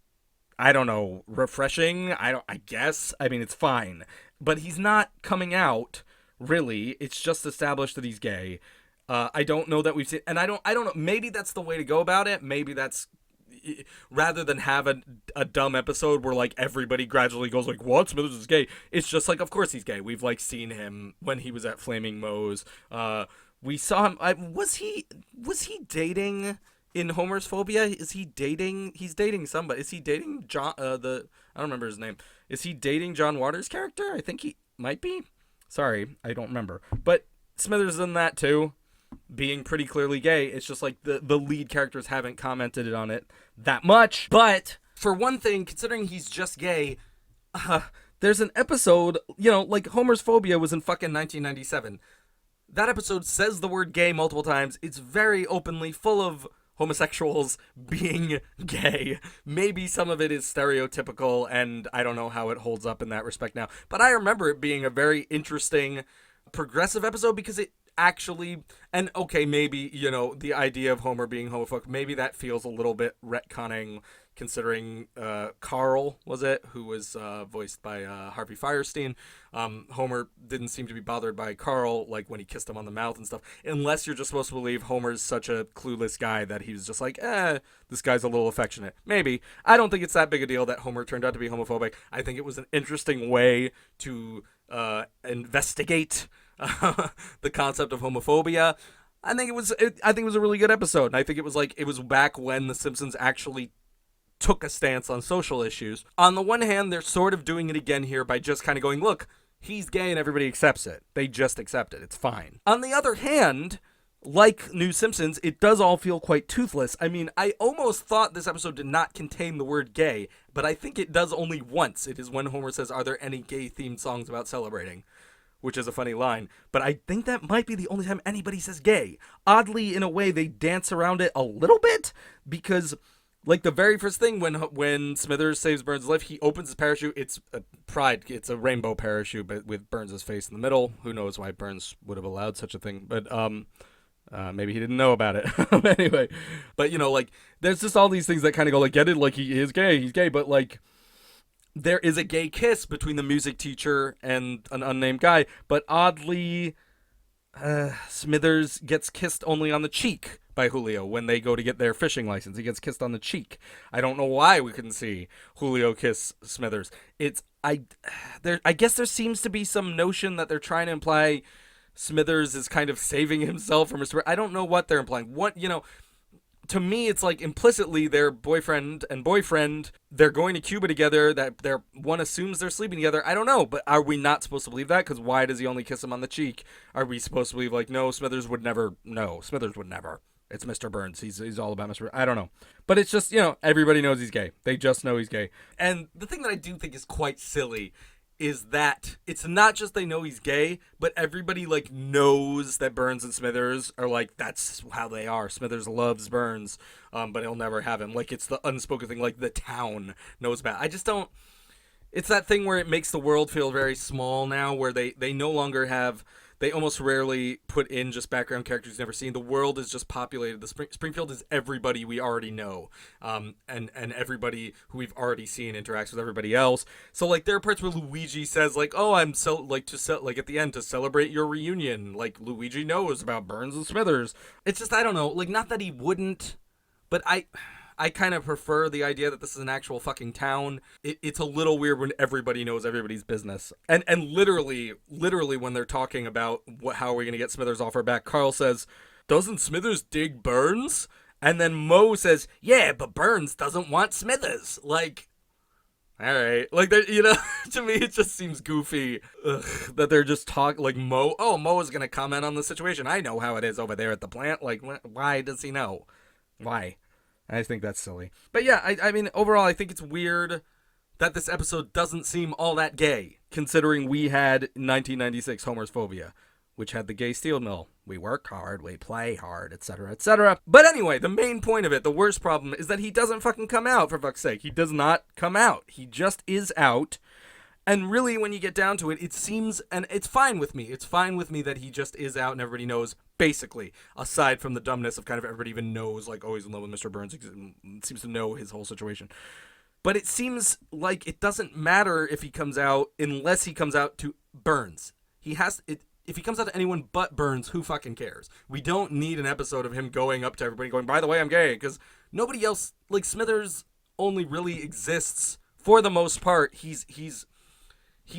I don't know, refreshing. I guess. I mean, it's fine, but he's not coming out really. It's just established that he's gay. I don't know that we've seen, and I don't know. Maybe that's the way to go about it. Maybe that's, rather than have a dumb episode where, like, everybody gradually goes like, what, Smithers is gay. It's just like, of course he's gay. We've, like, seen him when he was at Flaming Moe's. We saw him. Was he dating? In Homer's Phobia, is he dating? He's dating somebody. Is he dating John? I don't remember his name. Is he dating John Waters' character? I think he might be. Sorry, I don't remember. But Smithers is in that too, being pretty clearly gay. It's just like the lead characters haven't commented on it that much. But for one thing, considering he's just gay, there's an episode, like Homer's Phobia was in fucking 1997. That episode says the word gay multiple times. It's very openly full of homosexuals being gay. Maybe some of it is stereotypical, and I don't know how it holds up in that respect now. But I remember it being a very interesting, progressive episode because it actually, and okay, maybe, the idea of Homer being homophobic, maybe that feels a little bit retconning, considering Carl, was it, who was voiced by Harvey Fierstein. Homer didn't seem to be bothered by Carl, like when he kissed him on the mouth and stuff, unless you're just supposed to believe Homer's such a clueless guy that he was just like, this guy's a little affectionate. Maybe. I don't think it's that big a deal that Homer turned out to be homophobic. I think it was an interesting way to investigate the concept of homophobia. I think it was a really good episode, and I think it was back when The Simpsons actually took a stance on social issues. On the one hand, they're sort of doing it again here by just kind of going, look, he's gay and everybody accepts it. They just accept it. It's fine. On the other hand, like New Simpsons, it does all feel quite toothless. I mean, I almost thought this episode did not contain the word gay, but I think it does only once. It is when Homer says, are there any gay-themed songs about celebrating? Which is a funny line. But I think that might be the only time anybody says gay. Oddly, in a way, they dance around it a little bit, because like the very first thing when Smithers saves Burns' life, he opens his parachute. It's a pride. It's a rainbow parachute, but with Burns' face in the middle. Who knows why Burns would have allowed such a thing? But maybe he didn't know about it. Anyway, but there's just all these things that kind of go like, get it? Like he is gay. He's gay, but like there is a gay kiss between the music teacher and an unnamed guy. But oddly, Smithers gets kissed only on the cheek by Julio when they go to get their fishing license. He gets kissed on the cheek. I don't know why we couldn't see Julio kiss Smithers. I guess there seems to be some notion that they're trying to imply Smithers is kind of saving himself from Mr. I don't know what they're implying. To me, it's like implicitly they're boyfriend and boyfriend. They're going to Cuba together. That one assumes they're sleeping together. I don't know, but are we not supposed to believe that? Because why does he only kiss him on the cheek? Are we supposed to believe like, no, Smithers would never? No, Smithers would never. It's Mr. Burns. He's all about Mr. I don't know. But it's just, everybody knows he's gay. They just know he's gay. And the thing that I do think is quite silly is that it's not just they know he's gay, but everybody knows that Burns and Smithers are that's how they are. Smithers loves Burns, but he'll never have him. It's the unspoken thing, the town knows about. I just don't. It's that thing where it makes the world feel very small now, where they no longer have. They almost rarely put in just background characters you've never seen. The world is just populated. Springfield is everybody we already know, and everybody who we've already seen interacts with everybody else. So there are parts where Luigi says "Oh, I'm at the end to celebrate your reunion." Luigi knows about Burns and Smithers. It's just I don't know. Not that he wouldn't, but I kind of prefer the idea that this is an actual fucking town. It's a little weird when everybody knows everybody's business. And literally when they're talking about how are we going to get Smithers off our back, Carl says, doesn't Smithers dig Burns? And then Moe says, yeah, but Burns doesn't want Smithers. All right. To me, it just seems goofy that they're just talking Moe. Oh, Moe is going to comment on the situation. I know how it is over there at the plant. Why does he know? Why? I think that's silly. But yeah, I mean, overall, I think it's weird that this episode doesn't seem all that gay, considering we had 1996 Homer's Phobia, which had the gay steel mill. We work hard, we play hard, etc., etc. But anyway, the main point of it, the worst problem, is that he doesn't fucking come out, for fuck's sake. He does not come out. He just is out. And really, when you get down to it, it seems, and it's fine with me. It's fine with me that he just is out and everybody knows, basically, aside from the dumbness of kind of everybody even knows, he's in love with Mr. Burns, seems to know his whole situation. But it seems like it doesn't matter if he comes out unless he comes out to Burns. If he comes out to anyone but Burns, who fucking cares? We don't need an episode of him going up to everybody going, by the way, I'm gay, because nobody else, Smithers only really exists, for the most part, he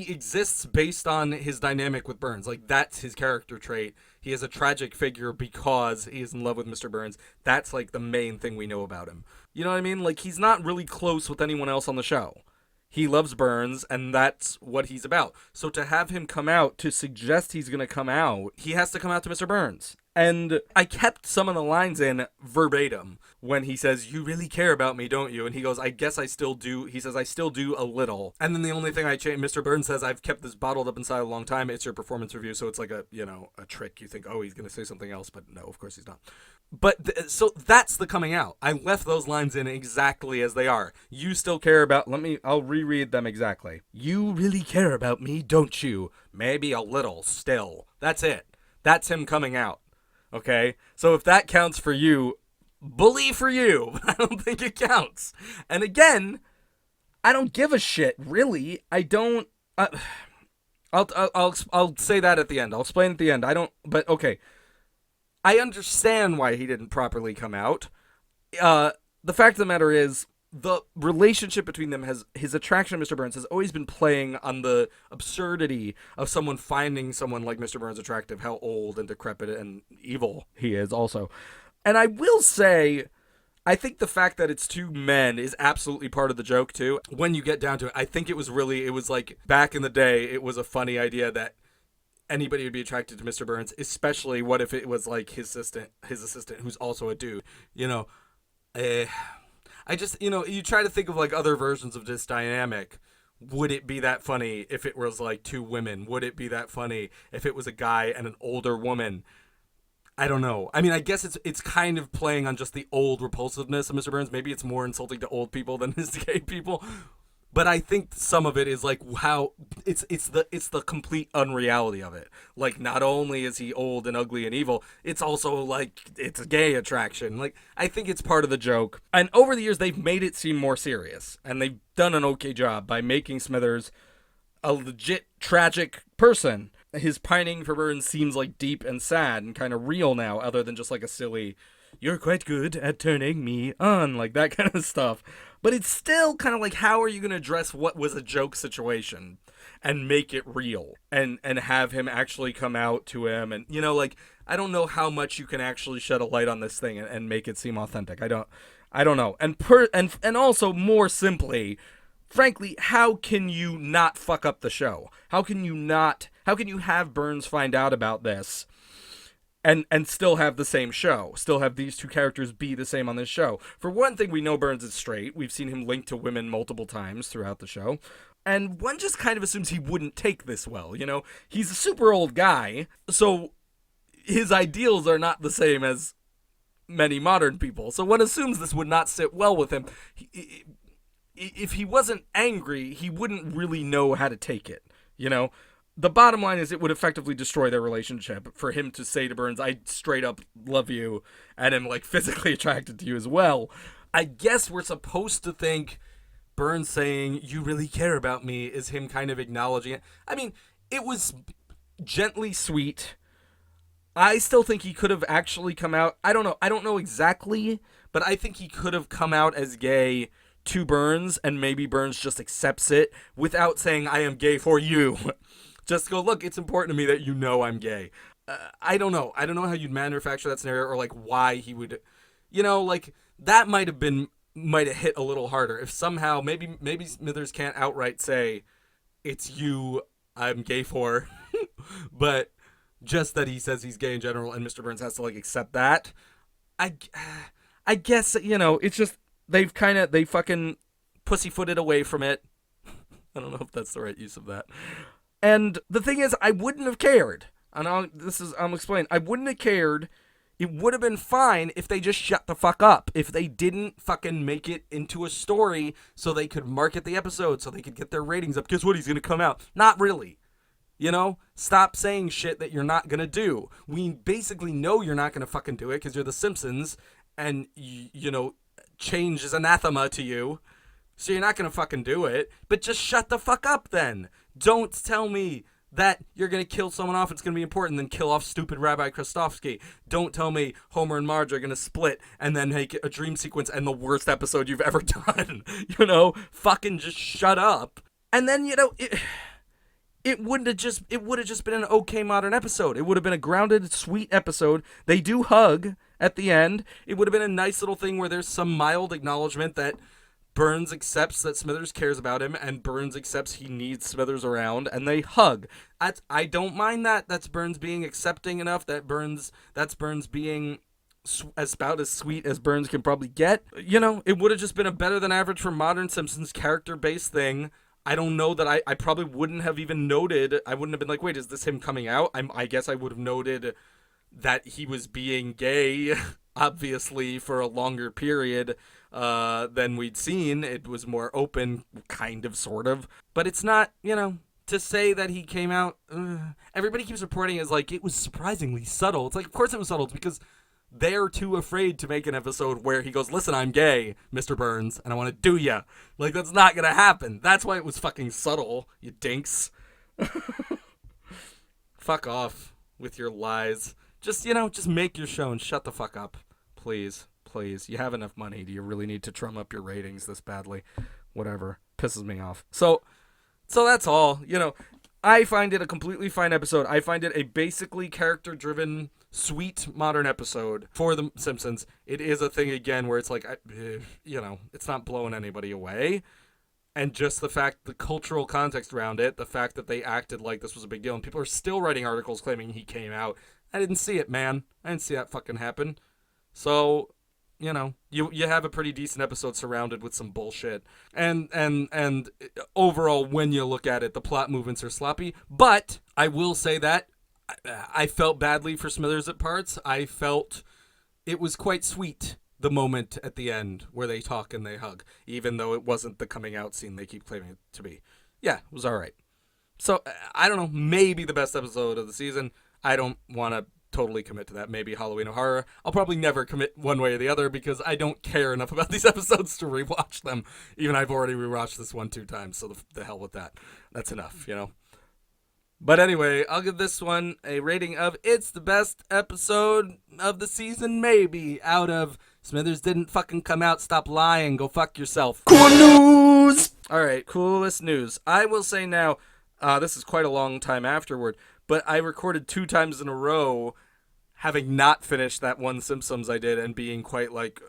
exists based on his dynamic with Burns. That's his character trait. He is a tragic figure because he is in love with Mr. Burns. That's, the main thing we know about him. You know what I mean? He's not really close with anyone else on the show. He loves Burns, and that's what he's about. So to have him come out, to suggest he's going to come out, he has to come out to Mr. Burns. And I kept some of the lines in verbatim when he says, you really care about me, don't you? And he goes, I guess I still do. He says, I still do a little. And then the only thing I changed, Mr. Burns says, I've kept this bottled up inside a long time. It's your performance review. So it's a trick. You think, oh, he's going to say something else. But no, of course he's not. But so that's the coming out. I left those lines in exactly as they are. You still care about. I'll reread them exactly. You really care about me, don't you? Maybe a little still. That's it. That's him coming out. Okay? So if that counts for you, bully for you. I don't think it counts. And again, I don't give a shit, really. I don't. I'll say that at the end. I'll explain at the end. I don't. But okay. I understand why he didn't properly come out. The fact of the matter is, the relationship between them his attraction to Mr. Burns has always been playing on the absurdity of someone finding someone like Mr. Burns attractive, how old and decrepit and evil he is also. And I will say, I think the fact that it's two men is absolutely part of the joke too. When you get down to it, I think it was like back in the day, it was a funny idea that anybody would be attracted to Mr. Burns, especially what if it was like his assistant who's also a dude, I just, you try to think of like other versions of this dynamic. Would it be that funny if it was like two women? Would it be that funny if it was a guy and an older woman? I don't know. I mean, I guess it's kind of playing on just the old repulsiveness of Mr. Burns. Maybe it's more insulting to old people than it is to gay people. But I think some of it is like how it's the complete unreality of it. Like, not only is he old and ugly and evil, it's also like it's a gay attraction. Like, I think it's part of the joke. And over the years, they've made it seem more serious, and they've done an okay job by making Smithers a legit tragic person. His pining for Burns seems like deep and sad and kind of real now, other than just like a silly, "You're quite good at turning me on," like that kind of stuff. But it's still kind of like, how are you going to address what was a joke situation and make it real and have him actually come out to him? And, like, I don't know how much you can actually shed a light on this thing and make it seem authentic. I don't know. And also, more simply, frankly, how can you not fuck up the show? How can you have Burns find out about this and still have the same show, still have these two characters be the same on this show? For one thing, we know Burns is straight. We've seen him linked to women multiple times throughout the show. And one just kind of assumes he wouldn't take this well, He's a super old guy, so his ideals are not the same as many modern people. So one assumes this would not sit well with him. If he wasn't angry, he wouldn't really know how to take it, The bottom line is it would effectively destroy their relationship for him to say to Burns, "I straight up love you and am like physically attracted to you as well." I guess we're supposed to think Burns saying, "You really care about me," is him kind of acknowledging it. I mean, it was gently sweet. I still think he could have actually come out. I don't know exactly, but I think he could have come out as gay to Burns, and maybe Burns just accepts it without saying, "I am gay for you." Just go, "Look, it's important to me that you know I'm gay." I don't know. I don't know how you'd manufacture that scenario, or like why he would, like that might have hit a little harder if somehow maybe Smithers can't outright say, "It's you I'm gay for," but just that he says he's gay in general, and Mr. Burns has to like accept that. I guess it's just they fucking pussyfooted away from it. I don't know if that's the right use of that. And the thing is, I wouldn't have cared. And I'm explaining. I wouldn't have cared. It would have been fine if they just shut the fuck up. If they didn't fucking make it into a story so they could market the episode, so they could get their ratings up. Guess what? He's going to come out. Not really. Stop saying shit that you're not going to do. We basically know you're not going to fucking do it because you're the Simpsons and, change is anathema to you. So you're not going to fucking do it. But just shut the fuck up then. Don't tell me that you're going to kill someone off, it's going to be important, then kill off stupid Rabbi Kristofsky. Don't tell me Homer and Marge are going to split and then make a dream sequence and the worst episode you've ever done. Fucking just shut up. And then, it would have just been an okay modern episode. It would have been a grounded, sweet episode. They do hug at the end. It would have been a nice little thing where there's some mild acknowledgement that Burns accepts that Smithers cares about him, and Burns accepts he needs Smithers around, and they hug. I don't mind that. That's Burns being accepting enough. That's Burns being about as sweet as Burns can probably get. It would have just been a better than average for modern Simpsons character-based thing. I don't know that I probably wouldn't have even noted. I wouldn't have been like, wait, is this him coming out? I guess I would have noted that he was being gay obviously for a longer period than we'd seen. It was more open, kind of, sort of. But it's not, to say that he came out, everybody keeps reporting as like it was surprisingly subtle. It's like, of course it was subtle. It's because they're too afraid to make an episode where he goes, listen, I'm gay, Mr. Burns, and I want to do ya. Like, that's not going to happen. That's why it was fucking subtle, you dinks. Fuck off with your lies. Just make your show and shut the fuck up. Please. You have enough money. Do you really need to drum up your ratings this badly? Whatever. Pisses me off. So that's all. I find it a completely fine episode. I find it a basically character-driven, sweet, modern episode for The Simpsons. It is a thing, again, where it's like, it's not blowing anybody away. And just the cultural context around it, the fact that they acted like this was a big deal, and people are still writing articles claiming he came out. I didn't see it, man. I didn't see that fucking happen. So, you have a pretty decent episode surrounded with some bullshit. And overall, when you look at it, the plot movements are sloppy. But I will say that I felt badly for Smithers at parts. I felt it was quite sweet, the moment at the end where they talk and they hug, even though it wasn't the coming out scene they keep claiming it to be. Yeah, it was all right. So, I don't know, maybe the best episode of the season. I don't want to totally commit to that. Maybe Halloween Horror. I'll probably never commit one way or the other because I don't care enough about these episodes to rewatch them. Even I've already rewatched this 1-2 times, so the hell with that. That's enough, But anyway, I'll give this one a rating of it's the best episode of the season, maybe, out of Smithers didn't fucking come out, stop lying, go fuck yourself. Cool news! Alright, coolest news. I will say now, this is quite a long time afterward, but I recorded 2 times in a row having not finished that one Simpsons I did and being quite like,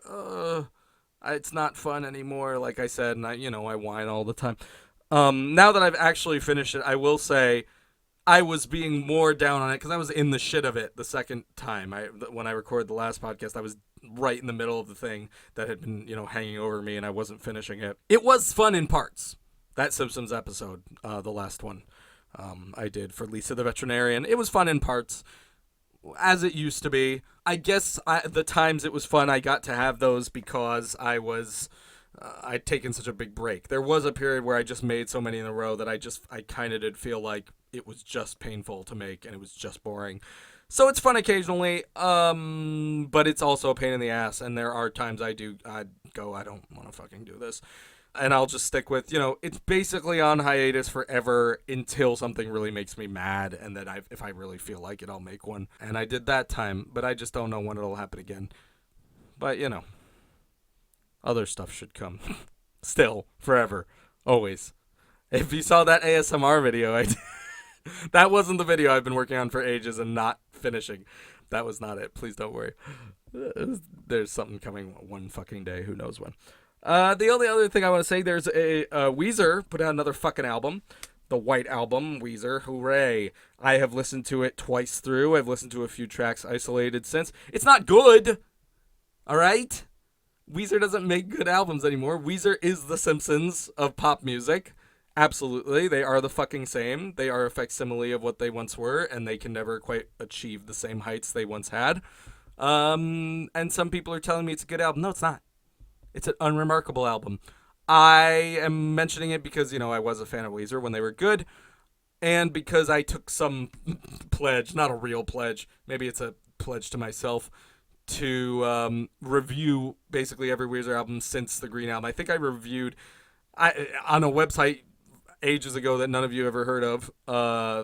it's not fun anymore, like I said, and I whine all the time. Now that I've actually finished it, I will say I was being more down on it because I was in the shit of it the second time. When I recorded the last podcast, I was right in the middle of the thing that had been, hanging over me, and I wasn't finishing it. It was fun in parts, that Simpsons episode, the last one I did for Lisa the Veterinarian. It was fun in parts, as it used to be. I guess the times it was fun, I got to have those because I'd taken such a big break. There was a period where I just made so many in a row that I kind of did feel like it was just painful to make and it was just boring. So it's fun occasionally, but it's also a pain in the ass, and there are times I don't want to fucking do this. And I'll just stick with, it's basically on hiatus forever until something really makes me mad, and then if I really feel like it, I'll make one. And I did that time, but I just don't know when it'll happen again. But, other stuff should come. Still, forever, always. If you saw that ASMR video, that wasn't the video I've been working on for ages and not finishing. That was not it. Please don't worry. There's something coming one fucking day. Who knows when. The only other thing I want to say, there's a Weezer put out another fucking album. The White Album, Weezer, hooray. I have listened to it twice through. I've listened to a few tracks isolated since. It's not good, all right? Weezer doesn't make good albums anymore. Weezer is the Simpsons of pop music. Absolutely. They are the fucking same. They are a facsimile of what they once were, and they can never quite achieve the same heights they once had. And some people are telling me it's a good album. No, it's not. It's an unremarkable album. I am mentioning it because, I was a fan of Weezer when they were good, and because I took some pledge, not a real pledge, maybe it's a pledge to myself, to review basically every Weezer album since the Green Album. I think I reviewed on a website ages ago that none of you ever heard of.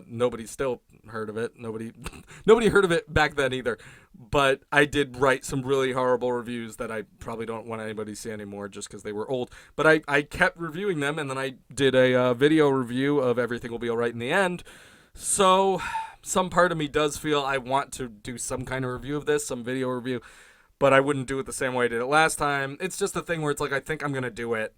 Nobody still heard of it. Nobody heard of it back then either. But I did write some really horrible reviews that I probably don't want anybody to see anymore just because they were old. But I kept reviewing them, and then I did a video review of Everything Will Be Alright in the End. So some part of me does feel I want to do some kind of review of this, some video review, but I wouldn't do it the same way I did it last time. It's just a thing where it's like I think I'm going to do it,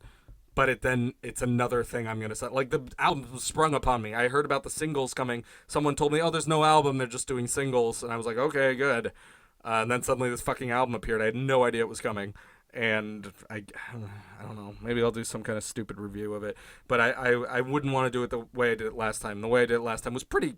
but it's another thing I'm going to say. Like, the album was sprung upon me. I heard about the singles coming. Someone told me, oh, there's no album, they're just doing singles. And I was like, okay, good. And then suddenly this fucking album appeared. I had no idea it was coming. And I don't know. Maybe I'll do some kind of stupid review of it. But I wouldn't want to do it the way I did it last time. The way I did it last time was pretty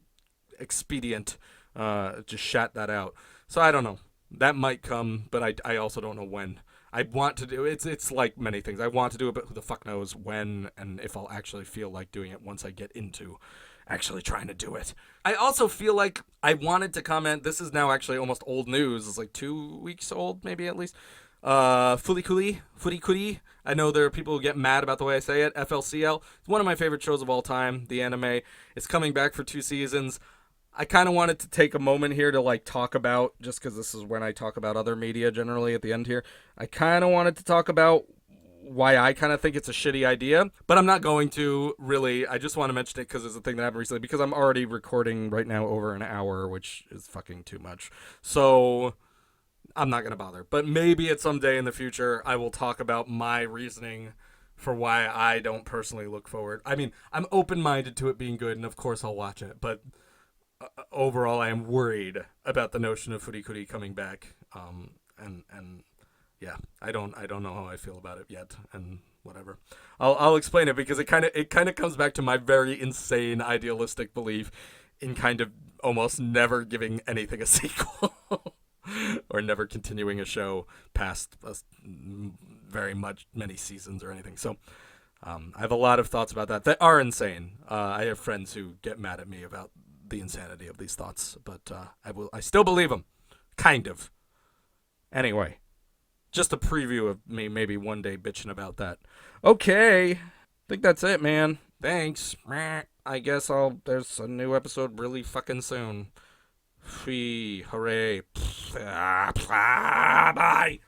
expedient. Just shat that out. So I don't know. That might come, but I also don't know when. I want to do it's like many things. I want to do it, but who the fuck knows when and if I'll actually feel like doing it once I get into actually trying to do it. I also feel like I wanted to comment. This is now actually almost old news. It's like 2 weeks old, maybe at least. Furikuri. I know there are people who get mad about the way I say it. FLCL. It's one of my favorite shows of all time. The anime. It's coming back for 2 seasons. I kind of wanted to take a moment here to like talk about, just because this is when I talk about other media generally at the end here. I kind of wanted to talk about why I kind of think it's a shitty idea, but I'm not going to really. I just want to mention it because it's a thing that happened recently, because I'm already recording right now over an hour, which is fucking too much. So I'm not going to bother. But maybe at some day in the future, I will talk about my reasoning for why I don't personally look forward. I mean, I'm open-minded to it being good, and of course I'll watch it, but overall, I am worried about the notion of Furikuri coming back. And yeah, I don't know how I feel about it yet, and whatever. I'll explain it, because it kind of comes back to my very insane idealistic belief in kind of almost never giving anything a sequel. Or never continuing a show past very many seasons or anything. So I have a lot of thoughts about that are insane. I have friends who get mad at me about the insanity of these thoughts, but I still believe them, kind of. Anyway, just a preview of me maybe one day bitching about that. Okay, I think that's it, man. Thanks. I guess there's a new episode really fucking soon. Hooray. Bye.